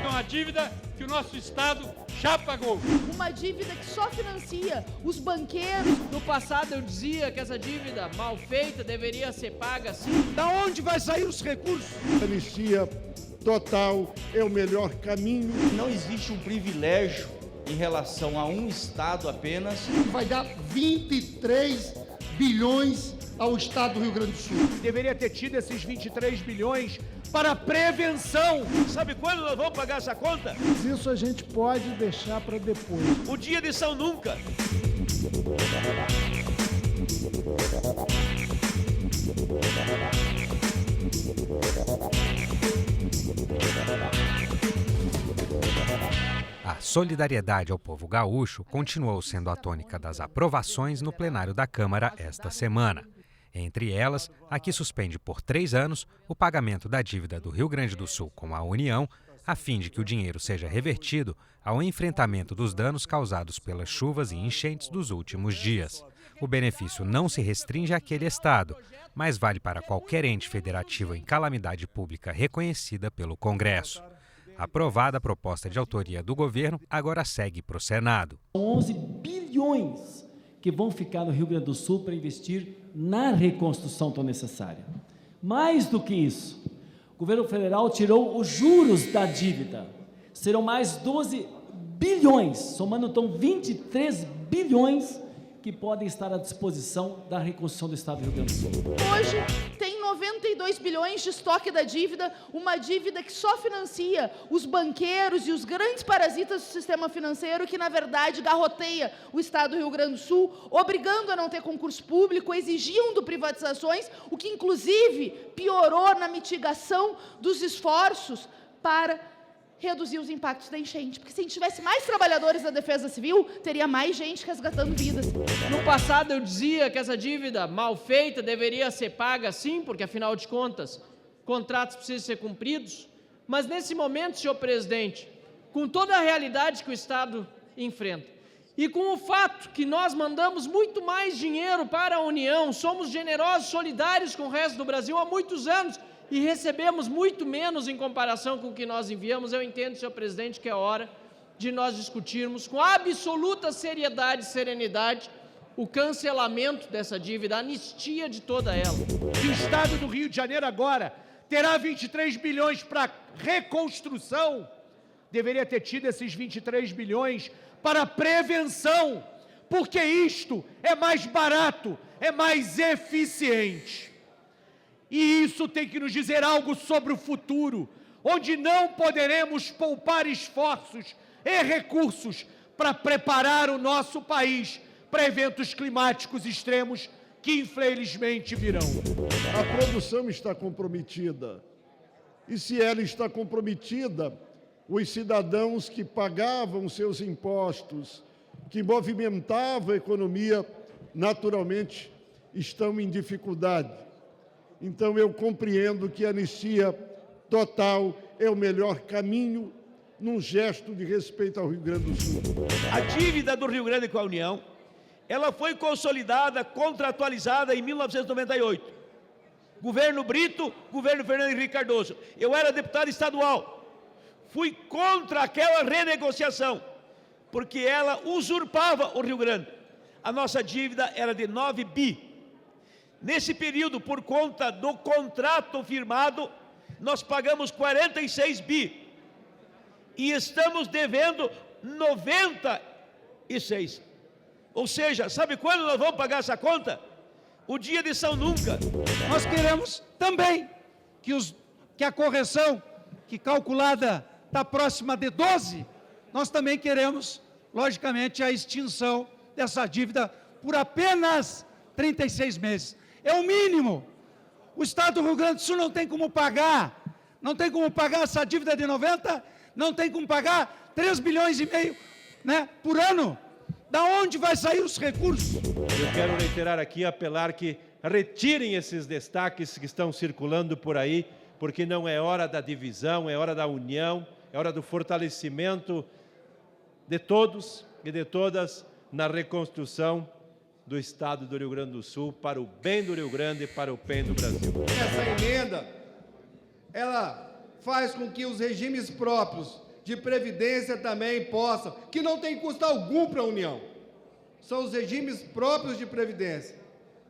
Uma dívida que o nosso Estado já pagou. Uma dívida que só financia os banqueiros. No passado eu dizia que essa dívida mal feita deveria ser paga sim. Da onde vai sair os recursos? Anistia total é o melhor caminho. Não existe um privilégio em relação a um Estado apenas. Vai dar 23 bilhões ao Estado do Rio Grande do Sul. Deveria ter tido esses 23 bilhões para prevenção. Sabe quando nós vamos pagar essa conta? Mas isso a gente pode deixar para depois. O dia de São Nunca. A solidariedade ao povo gaúcho continuou sendo a tônica das aprovações no plenário da Câmara esta semana. Entre elas, a que suspende por 3 anos o pagamento da dívida do Rio Grande do Sul com a União, a fim de que o dinheiro seja revertido ao enfrentamento dos danos causados pelas chuvas e enchentes dos últimos dias. O benefício não se restringe àquele estado, mas vale para qualquer ente federativo em calamidade pública reconhecida pelo Congresso. Aprovada a proposta de autoria do governo, agora segue para o Senado. 11 bilhões que vão ficar no Rio Grande do Sul para investir na reconstrução tão necessária. Mais do que isso, o governo federal tirou os juros da dívida. Serão mais 12 bilhões, somando então 23 bilhões que podem estar à disposição da reconstrução do Estado do Rio Grande do Sul. Hoje tem 92 bilhões de estoque da dívida, uma dívida que só financia os banqueiros e os grandes parasitas do sistema financeiro que, na verdade, garroteia o Estado do Rio Grande do Sul, obrigando a não ter concurso público, exigindo privatizações, o que, inclusive, piorou na mitigação dos esforços para reduzir os impactos da enchente. Porque se a gente tivesse mais trabalhadores da Defesa Civil, teria mais gente resgatando vidas. No passado eu dizia que essa dívida mal feita deveria ser paga sim, porque afinal de contas, contratos precisam ser cumpridos. Mas nesse momento, senhor presidente, com toda a realidade que o Estado enfrenta, e com o fato que nós mandamos muito mais dinheiro para a União, somos generosos, solidários com o resto do Brasil há muitos anos, e recebemos muito menos em comparação com o que nós enviamos, eu entendo, senhor presidente, que é hora de nós discutirmos com absoluta seriedade e serenidade o cancelamento dessa dívida, a anistia de toda ela. E o Estado do Rio de Janeiro agora terá 23 bilhões para reconstrução. Deveria ter tido esses 23 bilhões para prevenção, porque isto é mais barato, é mais eficiente. E isso tem que nos dizer algo sobre o futuro, onde não poderemos poupar esforços e recursos para preparar o nosso país para eventos climáticos extremos que infelizmente virão. A produção está comprometida. E se ela está comprometida, os cidadãos que pagavam seus impostos, que movimentavam a economia, naturalmente estão em dificuldade. Então, eu compreendo que a anistia total é o melhor caminho num gesto de respeito ao Rio Grande do Sul. A dívida do Rio Grande com a União, ela foi consolidada, contratualizada em 1998. Governo Brito, governo Fernando Henrique Cardoso. Eu era deputado estadual. Fui contra aquela renegociação, porque ela usurpava o Rio Grande. A nossa dívida era de 9 bi. Nesse período, por conta do contrato firmado, nós pagamos 46 bi. E estamos devendo 96. Ou seja, sabe quando nós vamos pagar essa conta? O dia de São Nunca. Nós queremos também que a correção, que calculada está próxima de 12, nós também queremos, logicamente, a extinção dessa dívida por apenas 36 meses. É o mínimo. O Estado do Rio Grande do Sul não tem como pagar. Não tem como pagar essa dívida de 90, não tem como pagar 3 bilhões e meio, né, por ano. Da onde vai sair os recursos? Eu quero reiterar aqui, apelar que retirem esses destaques que estão circulando por aí, porque não é hora da divisão, é hora da união, é hora do fortalecimento de todos e de todas na reconstrução do Estado do Rio Grande do Sul, para o bem do Rio Grande e para o bem do Brasil. Essa emenda, ela faz com que os regimes próprios de previdência também possam, que não tem custo algum para a União, são os regimes próprios de previdência,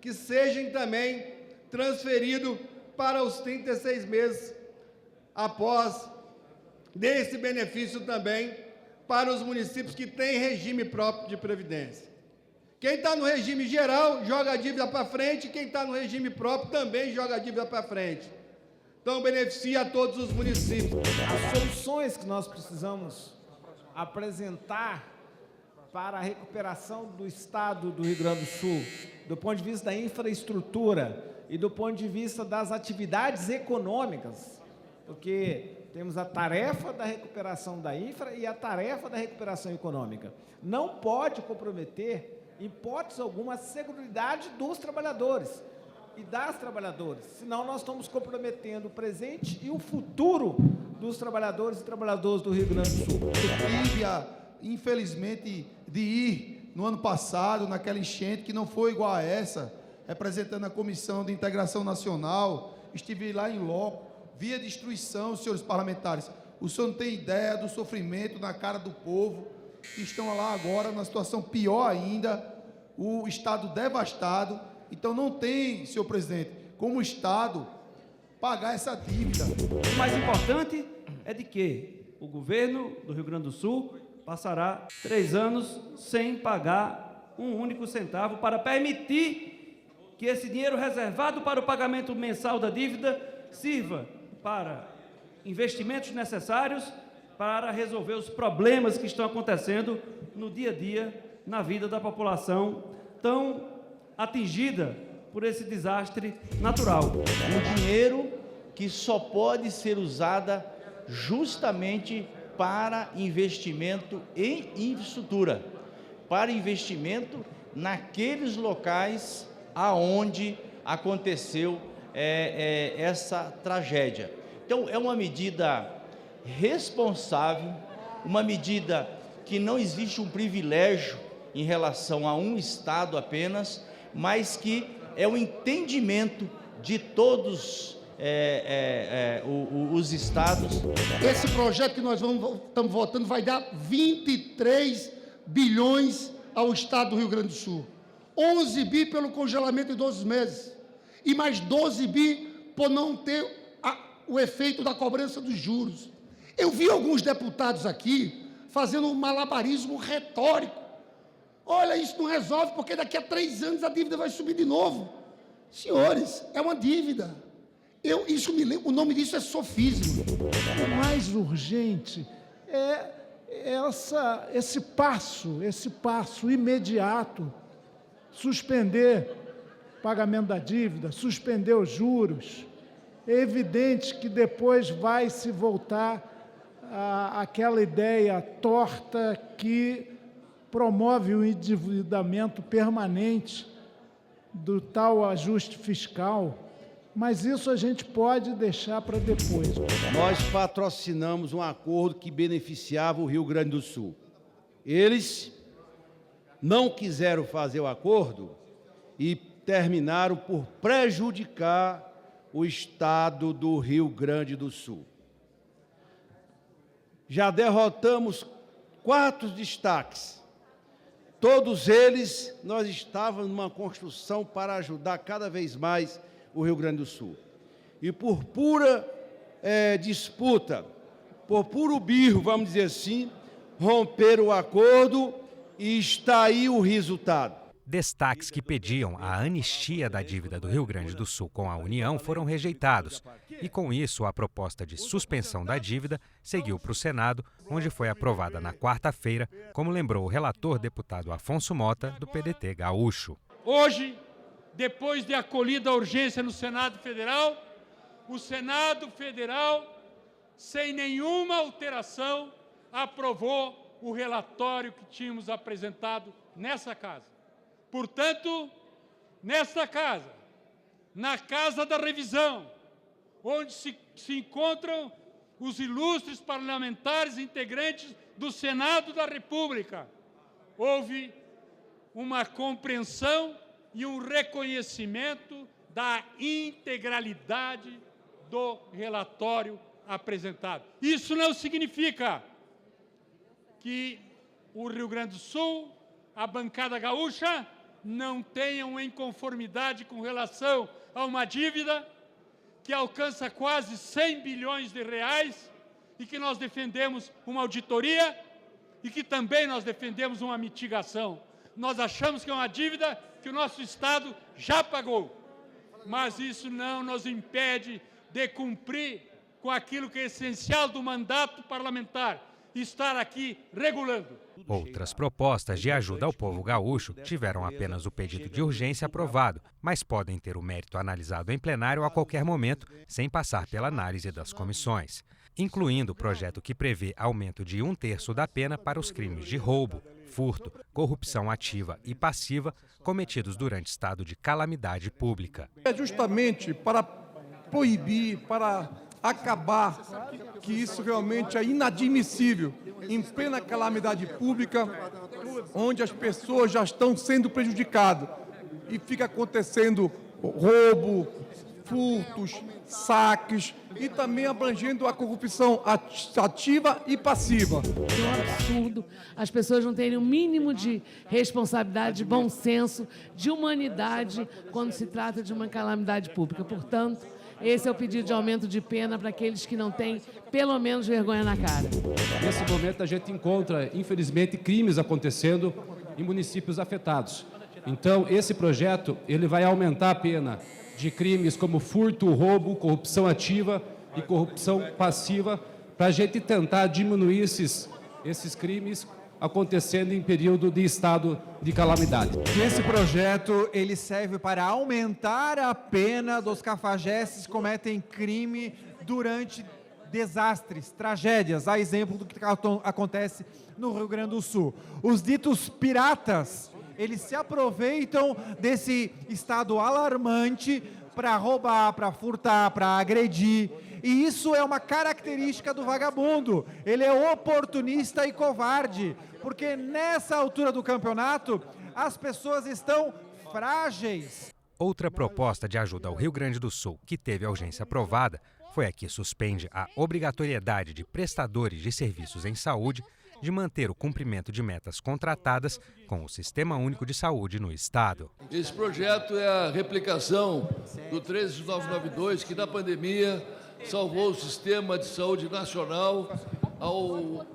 que sejam também transferidos para os 36 meses após, desse benefício também para os municípios que têm regime próprio de previdência. Quem está no regime geral joga a dívida para frente, quem está no regime próprio também joga a dívida para frente. Então, beneficia a todos os municípios. As soluções que nós precisamos apresentar para a recuperação do Estado do Rio Grande do Sul, do ponto de vista da infraestrutura e do ponto de vista das atividades econômicas, porque temos a tarefa da recuperação da infra e a tarefa da recuperação econômica. Não pode comprometer, em hipótese alguma, a seguridade dos trabalhadores e das trabalhadoras, senão nós estamos comprometendo o presente e o futuro dos trabalhadores e trabalhadoras do Rio Grande do Sul. Eu tive, infelizmente, de ir no ano passado, naquela enchente, que não foi igual a essa, representando a Comissão de Integração Nacional, estive lá em loco, vi a destruição, senhores parlamentares. O senhor não tem ideia do sofrimento na cara do povo, que estão lá agora, numa situação pior ainda, o Estado devastado. Então não tem, senhor presidente, como o Estado pagar essa dívida. O mais importante é de que o governo do Rio Grande do Sul passará 3 anos sem pagar um único centavo para permitir que esse dinheiro reservado para o pagamento mensal da dívida sirva para investimentos necessários para resolver os problemas que estão acontecendo no dia a dia, na vida da população tão atingida por esse desastre natural. Um dinheiro que só pode ser usado justamente para investimento em infraestrutura, para investimento naqueles locais aonde aconteceu essa tragédia. Então, é uma medida responsável, uma medida que não existe um privilégio em relação a um Estado apenas, mas que é o entendimento de todos os estados. Esse projeto que nós estamos votando vai dar 23 bilhões ao Estado do Rio Grande do Sul. 11 bi pelo congelamento de 12 meses. E mais 12 bi por não ter o efeito da cobrança dos juros. Eu vi alguns deputados aqui fazendo um malabarismo retórico. Olha, isso não resolve, porque daqui a 3 anos a dívida vai subir de novo. Senhores, é uma dívida. Isso me lembra, o nome disso é sofisma. O mais urgente é esse passo imediato, suspender o pagamento da dívida, suspender os juros. É evidente que depois vai se voltar àquela ideia torta que promove o endividamento permanente do tal ajuste fiscal, mas isso a gente pode deixar para depois. Nós patrocinamos um acordo que beneficiava o Rio Grande do Sul. Eles não quiseram fazer o acordo e terminaram por prejudicar o Estado do Rio Grande do Sul. Já derrotamos 4 destaques. Todos eles, nós estávamos numa construção para ajudar cada vez mais o Rio Grande do Sul. E por pura disputa, por puro birro, vamos dizer assim, romperam o acordo e está aí o resultado. Destaques que pediam a anistia da dívida do Rio Grande do Sul com a União foram rejeitados. E com isso, a proposta de suspensão da dívida seguiu para o Senado, onde foi aprovada na quarta-feira, como lembrou o relator deputado Afonso Mota, do PDT gaúcho. Hoje, depois de acolhida a urgência no Senado Federal, o Senado Federal, sem nenhuma alteração, aprovou o relatório que tínhamos apresentado nessa casa. Portanto, nesta casa, na Casa da Revisão, onde se encontram os ilustres parlamentares integrantes do Senado da República, houve uma compreensão e um reconhecimento da integralidade do relatório apresentado. Isso não significa que o Rio Grande do Sul, a bancada gaúcha, não tenham inconformidade com relação a uma dívida que alcança quase 100 bilhões de reais e que nós defendemos uma auditoria e que também nós defendemos uma mitigação. Nós achamos que é uma dívida que o nosso Estado já pagou, mas isso não nos impede de cumprir com aquilo que é essencial do mandato parlamentar, estar aqui regulando. Outras propostas de ajuda ao povo gaúcho tiveram apenas o pedido de urgência aprovado, mas podem ter o mérito analisado em plenário a qualquer momento, sem passar pela análise das comissões, incluindo o projeto que prevê aumento de 1/3 da pena para os crimes de roubo, furto, corrupção ativa e passiva cometidos durante estado de calamidade pública. É justamente para proibir, para acabar, que isso realmente é inadmissível, em plena calamidade pública, onde as pessoas já estão sendo prejudicadas e fica acontecendo roubo, furtos, saques e também abrangendo a corrupção ativa e passiva. É um absurdo as pessoas não terem o mínimo de responsabilidade, de bom senso, de humanidade quando se trata de uma calamidade pública. Portanto, esse é o pedido de aumento de pena para aqueles que não têm, pelo menos, vergonha na cara. Nesse momento, a gente encontra, infelizmente, crimes acontecendo em municípios afetados. Então, esse projeto ele vai aumentar a pena de crimes como furto, roubo, corrupção ativa e corrupção passiva, para a gente tentar diminuir esses crimes acontecendo em período de estado de calamidade. Esse projeto ele serve para aumentar a pena dos cafajestes que cometem crime durante desastres, tragédias, a exemplo do que acontece no Rio Grande do Sul. Os ditos piratas, eles se aproveitam desse estado alarmante para roubar, para furtar, para agredir. E isso é uma característica do vagabundo. Ele é oportunista e covarde, porque nessa altura do campeonato as pessoas estão frágeis. Outra proposta de ajuda ao Rio Grande do Sul que teve a urgência aprovada foi a que suspende a obrigatoriedade de prestadores de serviços em saúde de manter o cumprimento de metas contratadas com o Sistema Único de Saúde no Estado. Esse projeto é a replicação do 13992, que na pandemia salvou o sistema de saúde nacional ao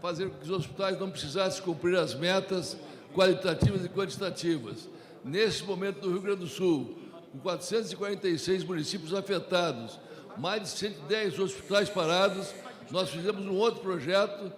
fazer com que os hospitais não precisassem cumprir as metas qualitativas e quantitativas. Nesse momento, no Rio Grande do Sul, com 446 municípios afetados, mais de 110 hospitais parados, nós fizemos um outro projeto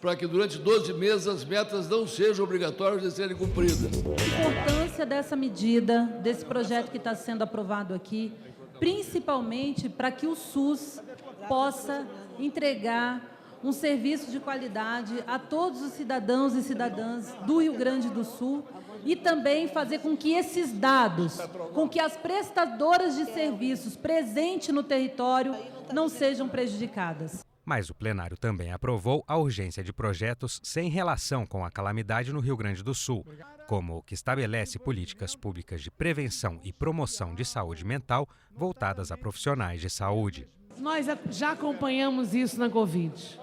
para que durante 12 meses as metas não sejam obrigatórias de serem cumpridas. A importância dessa medida, desse projeto que está sendo aprovado aqui, principalmente para que o SUS possa entregar um serviço de qualidade a todos os cidadãos e cidadãs do Rio Grande do Sul e também fazer com que esses dados, com que as prestadoras de serviços presentes no território não sejam prejudicadas. Mas o plenário também aprovou a urgência de projetos sem relação com a calamidade no Rio Grande do Sul, como o que estabelece políticas públicas de prevenção e promoção de saúde mental voltadas a profissionais de saúde. Nós já acompanhamos isso na Covid.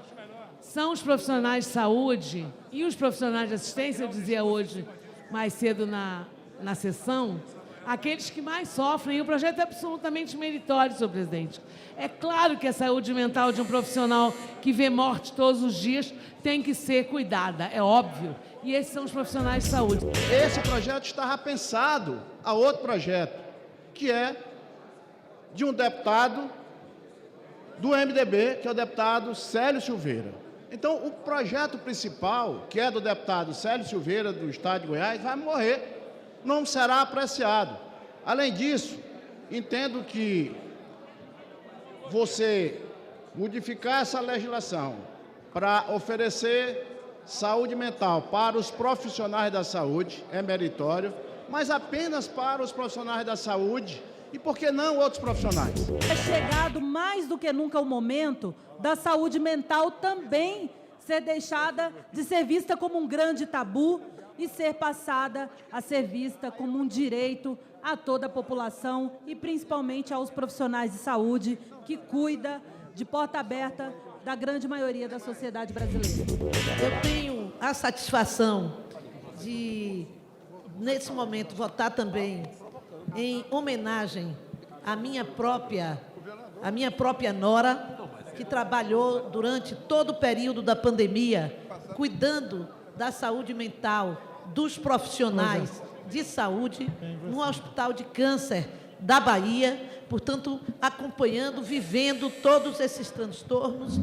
São os profissionais de saúde e os profissionais de assistência, eu dizia hoje mais cedo na sessão, aqueles que mais sofrem. E o projeto é absolutamente meritório, senhor presidente. É claro que a saúde mental de um profissional que vê morte todos os dias tem que ser cuidada, é óbvio. E esses são os profissionais de saúde. Esse projeto estava pensado a outro projeto, que é de um deputado do MDB, que é o deputado Célio Silveira. Então, o projeto principal, que é do deputado Célio Silveira, do Estado de Goiás, vai morrer, não será apreciado. Além disso, entendo que você modificar essa legislação para oferecer saúde mental para os profissionais da saúde é meritório, mas apenas para os profissionais da saúde e, por que não, outros profissionais? É chegado mais do que nunca o momento da saúde mental também ser deixada de ser vista como um grande tabu e ser passada a ser vista como um direito a toda a população e principalmente aos profissionais de saúde que cuida de porta aberta da grande maioria da sociedade brasileira. Eu tenho a satisfação de, nesse momento, votar também em homenagem à minha própria nora, que trabalhou durante todo o período da pandemia, cuidando da saúde mental dos profissionais de saúde no Hospital de Câncer da Bahia, portanto, acompanhando, vivendo todos esses transtornos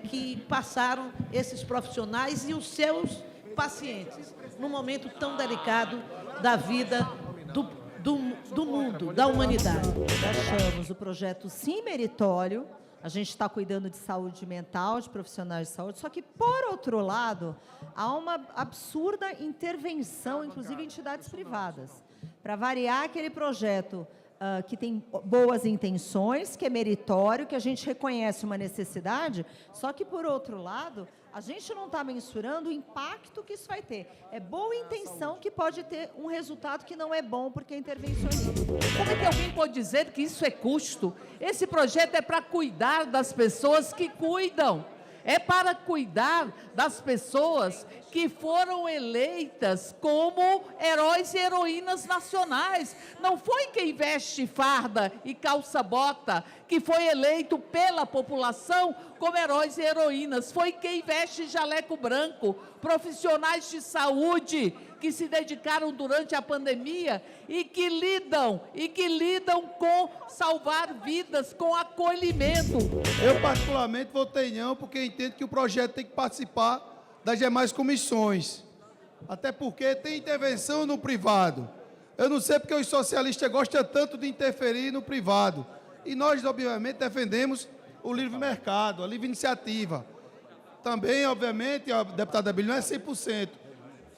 que passaram esses profissionais e os seus pacientes, num momento tão delicado da vida do mundo, da humanidade. Achamos o projeto sim meritório, a gente está cuidando de saúde mental, de profissionais de saúde, só que, por outro lado, há uma absurda intervenção, inclusive em entidades privadas, para variar aquele projeto que tem boas intenções, que é meritório, que a gente reconhece uma necessidade, só que, por outro lado, a gente não está mensurando o impacto que isso vai ter. É boa intenção que pode ter um resultado que não é bom porque é intervencionista. Como é que alguém pode dizer que isso é custo? Esse projeto é para cuidar das pessoas que cuidam. É para cuidar das pessoas que foram eleitas como heróis e heroínas nacionais. Não foi quem veste farda e calça-bota que foi eleito pela população como heróis e heroínas. Foi quem veste jaleco branco, profissionais de saúde que se dedicaram durante a pandemia e que lidam com salvar vidas, com acolhimento. Eu, particularmente, votei não, porque entendo que o projeto tem que participar das demais comissões. Até porque tem intervenção no privado. Eu não sei porque os socialistas gostam tanto de interferir no privado. E nós, obviamente, defendemos o livre mercado, a livre iniciativa. Também, obviamente, a deputada Abílio, não é 100%.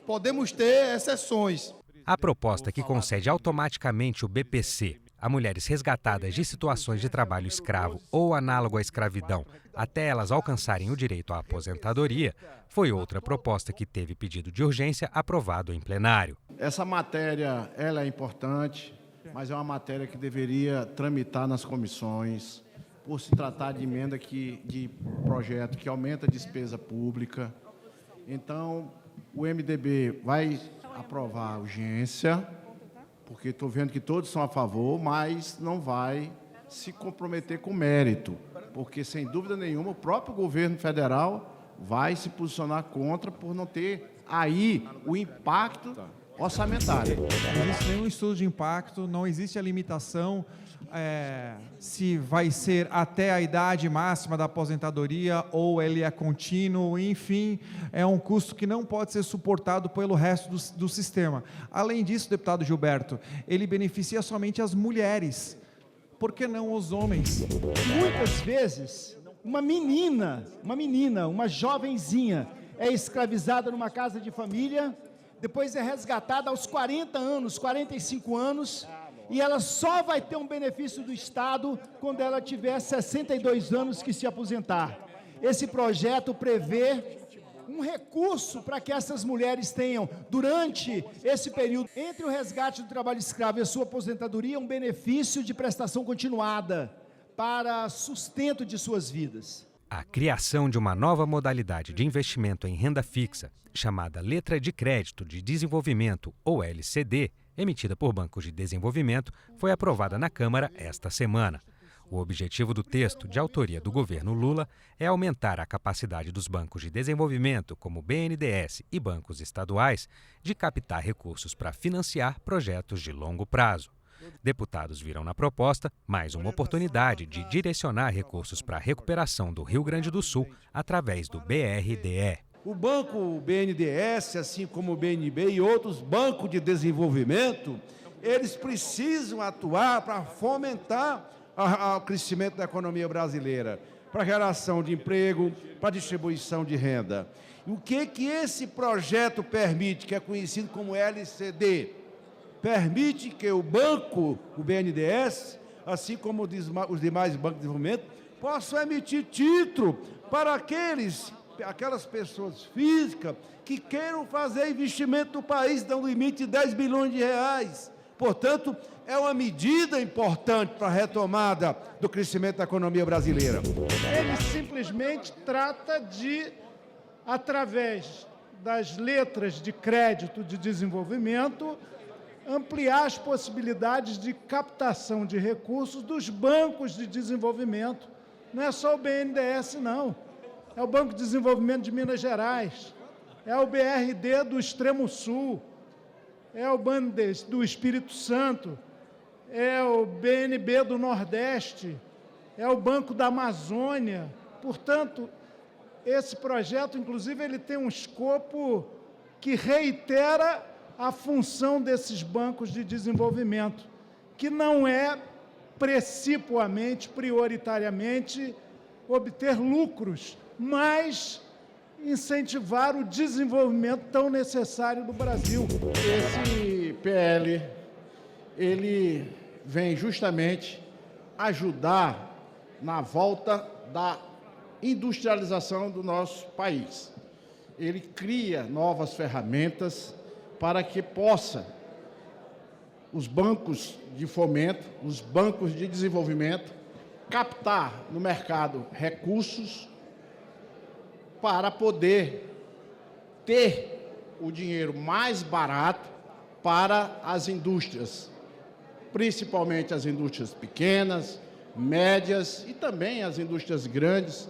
Podemos ter exceções. A proposta que concede automaticamente o BPC a mulheres resgatadas de situações de trabalho escravo ou análogo à escravidão até elas alcançarem o direito à aposentadoria foi outra proposta que teve pedido de urgência aprovado em plenário. Essa matéria ela é importante, mas é uma matéria que deveria tramitar nas comissões, por se tratar de emenda de projeto que aumenta a despesa pública. Então, o MDB vai aprovar a urgência, porque estou vendo que todos são a favor, mas não vai se comprometer com mérito, porque, sem dúvida nenhuma, o próprio governo federal vai se posicionar contra por não ter aí o impacto orçamentário. Não existe nenhum estudo de impacto, não existe a limitação se vai ser até a idade máxima da aposentadoria ou ele é contínuo, enfim, é um custo que não pode ser suportado pelo resto do sistema. Além disso, deputado Gilberto, ele beneficia somente as mulheres, por que não os homens? Muitas vezes, uma menina, uma jovenzinha, é escravizada numa casa de família, depois é resgatada aos 40 anos, 45 anos, e ela só vai ter um benefício do Estado quando ela tiver 62 anos que se aposentar. Esse projeto prevê um recurso para que essas mulheres tenham, durante esse período, entre o resgate do trabalho escravo e a sua aposentadoria, um benefício de prestação continuada para sustento de suas vidas. A criação de uma nova modalidade de investimento em renda fixa, chamada Letra de Crédito de Desenvolvimento, ou LCD, emitida por bancos de desenvolvimento, foi aprovada na Câmara esta semana. O objetivo do texto, de autoria do governo Lula, é aumentar a capacidade dos bancos de desenvolvimento, como o BNDES e bancos estaduais, de captar recursos para financiar projetos de longo prazo. Deputados viram na proposta mais uma oportunidade de direcionar recursos para a recuperação do Rio Grande do Sul através do BRDE. O Banco BNDES, assim como o BNB e outros bancos de desenvolvimento, eles precisam atuar para fomentar o crescimento da economia brasileira, para a geração de emprego, para a distribuição de renda. E o que esse projeto permite, que é conhecido como LCD? Permite que o banco, o BNDES, assim como os demais bancos de desenvolvimento, possam emitir título para aqueles aquelas pessoas físicas que queiram fazer investimento no país, dão um limite de 10 bilhões de reais. Portanto, é uma medida importante para a retomada do crescimento da economia brasileira. Ele simplesmente trata de, através das letras de crédito de desenvolvimento, ampliar as possibilidades de captação de recursos dos bancos de desenvolvimento. Não é só o BNDES, não. É o Banco de Desenvolvimento de Minas Gerais, é o BRD do Extremo Sul, é o BANDES do Espírito Santo, é o BNB do Nordeste, é o Banco da Amazônia. Portanto, esse projeto, inclusive, ele tem um escopo que reitera a função desses bancos de desenvolvimento, que não é precipuamente, prioritariamente, obter lucros, mas incentivar o desenvolvimento tão necessário do Brasil. Esse PL, ele vem justamente ajudar na volta da industrialização do nosso país. Ele cria novas ferramentas para que possa os bancos de fomento, os bancos de desenvolvimento, captar no mercado recursos para poder ter o dinheiro mais barato para as indústrias, principalmente as indústrias pequenas, médias e também as indústrias grandes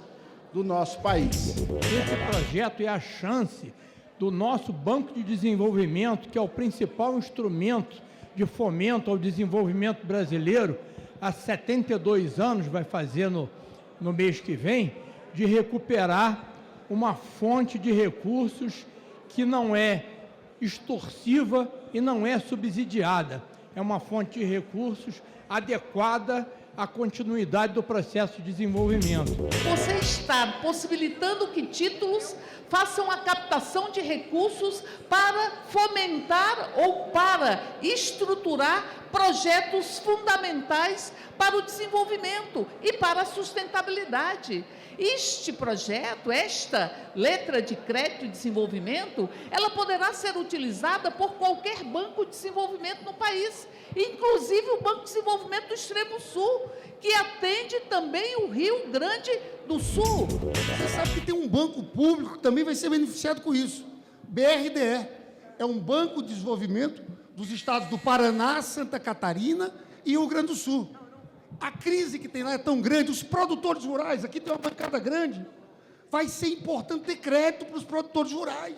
do nosso país. Esse projeto é a chance do nosso Banco de Desenvolvimento, que é o principal instrumento de fomento ao desenvolvimento brasileiro, há 72 anos, vai fazer no mês que vem, de recuperar uma fonte de recursos que não é extorsiva e não é subsidiada. É uma fonte de recursos adequada à continuidade do processo de desenvolvimento. Você está possibilitando que títulos façam a captação de recursos para fomentar ou para estruturar projetos fundamentais para o desenvolvimento e para a sustentabilidade. Este projeto, esta letra de crédito e desenvolvimento, ela poderá ser utilizada por qualquer banco de desenvolvimento no país, inclusive o Banco de Desenvolvimento do Extremo Sul, que atende também o Rio Grande do Sul. Você sabe que tem um banco público que também vai ser beneficiado com isso. BRDE é um banco de desenvolvimento dos estados do Paraná, Santa Catarina e Rio Grande do Sul. A crise que tem lá é tão grande, os produtores rurais, aqui tem uma bancada grande, vai ser importante ter crédito para os produtores rurais.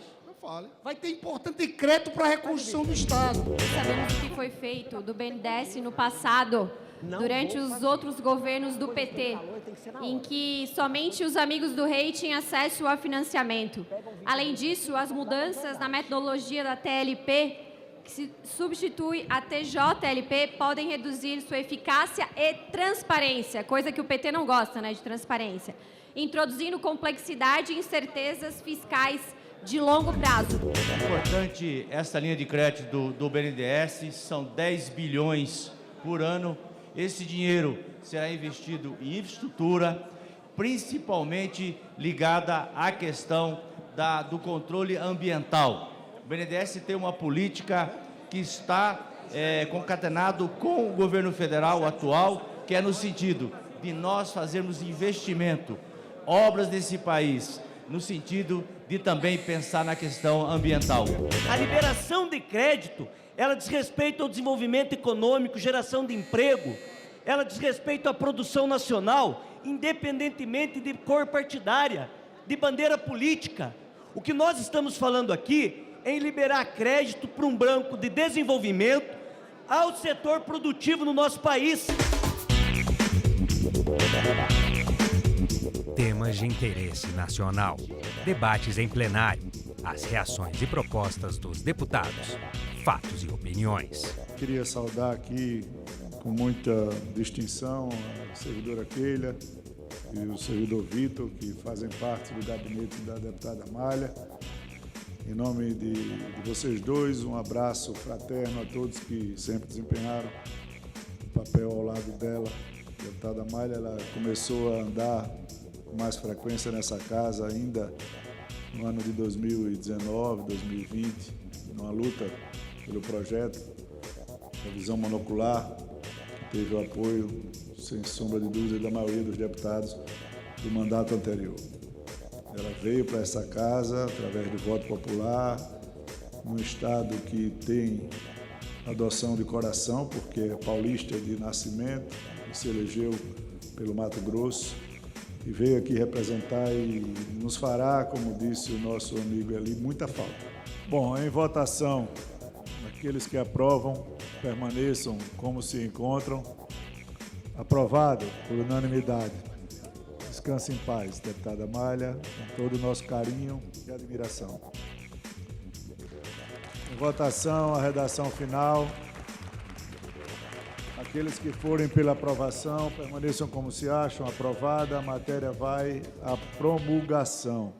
Vai ter importante ter crédito para a reconstrução do Estado. Sabemos o que foi feito do BNDES no passado, durante os outros governos do PT, em que somente os amigos do rei tinham acesso a financiamento. Além disso, as mudanças na metodologia da TLP, que se substitui a TJLP, podem reduzir sua eficácia e transparência, coisa que o PT não gosta, né, de transparência, introduzindo complexidade e incertezas fiscais de longo prazo. É importante essa linha de crédito do BNDES, são 10 bilhões por ano. Esse dinheiro será investido em infraestrutura, principalmente ligada à questão do controle ambiental. O BNDES tem uma política que está concatenado com o governo federal atual, que é no sentido de nós fazermos investimento, obras nesse país, no sentido de também pensar na questão ambiental. A liberação de crédito, ela diz respeito ao desenvolvimento econômico, geração de emprego, ela diz respeito à produção nacional, independentemente de cor partidária, de bandeira política. O que nós estamos falando aqui em liberar crédito para um banco de desenvolvimento ao setor produtivo no nosso país. Temas de interesse nacional, debates em plenário, as reações e propostas dos deputados, fatos e opiniões. Queria saudar aqui com muita distinção a servidora Keila e o servidor Vitor, que fazem parte do gabinete da deputada Amália. Em nome de vocês dois, um abraço fraterno a todos que sempre desempenharam o papel ao lado dela. A deputada Amália, ela começou a andar com mais frequência nessa casa ainda no ano de 2019, 2020, numa luta pelo projeto da visão monocular, que teve o apoio, sem sombra de dúvida, da maioria dos deputados do mandato anterior. Ela veio para essa casa através do voto popular, num estado que tem adoção de coração, porque é paulista de nascimento, e se elegeu pelo Mato Grosso, e veio aqui representar e nos fará, como disse o nosso amigo ali, muita falta. Bom, em votação, aqueles que aprovam permaneçam como se encontram. Aprovado por unanimidade. Descanse em paz, deputada Malha, com todo o nosso carinho e admiração. Em votação, a redação final. Aqueles que forem pela aprovação, permaneçam como se acham. Aprovada, a matéria vai à promulgação.